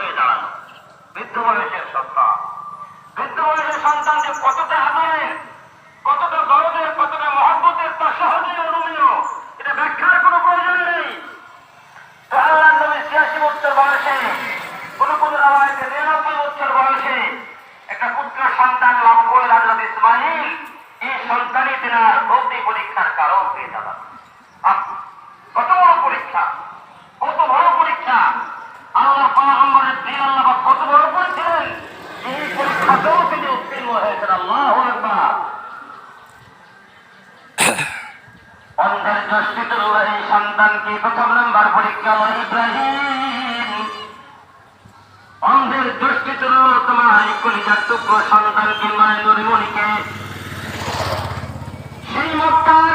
হয়ে দাঁড়ানো। বৃদ্ধ বয়সের সন্তান, বৃদ্ধ বয়সের সন্তান যে কতটা আদরের, কতটা দরদের, কতটা মহব্বতের, তা সহজেই অনুমেয়, এটা ব্যাখ্যার কোনো প্রয়োজন নেই। তো আল্লাহর নবী ৮৬ বছর বয়সে, কোন কোন রাওয়ায়াতে ৯৯ বছর বয়সে একটা পুত্র সন্তান লাভ করলেন হযরত ইসমাঈল। এই সন্তানই তেনার ভক্তি পরীক্ষার কারণ হয়ে দাঁড়ান। কত বড় পরীক্ষা, কত বড় পরীক্ষা! আল্লাহ পয়গম্বরের দিন আল্লাহ কত বড় করেছিলেন, এই পরীক্ষাতেও তিনি উত্তীর্ণ হয়েছেন। আল্লাহু আকবার। অন্ধের দৃষ্টিতুল্য এই সন্তানকে প্রথম নাম্বার পরীক্ষা হল ইব্রাহিম। অন্ধের দৃষ্টিতুল্য তোমার এই কলিজার টুকরো সন্তানকে মায়ের নুরিমণিকে সেই মক্কার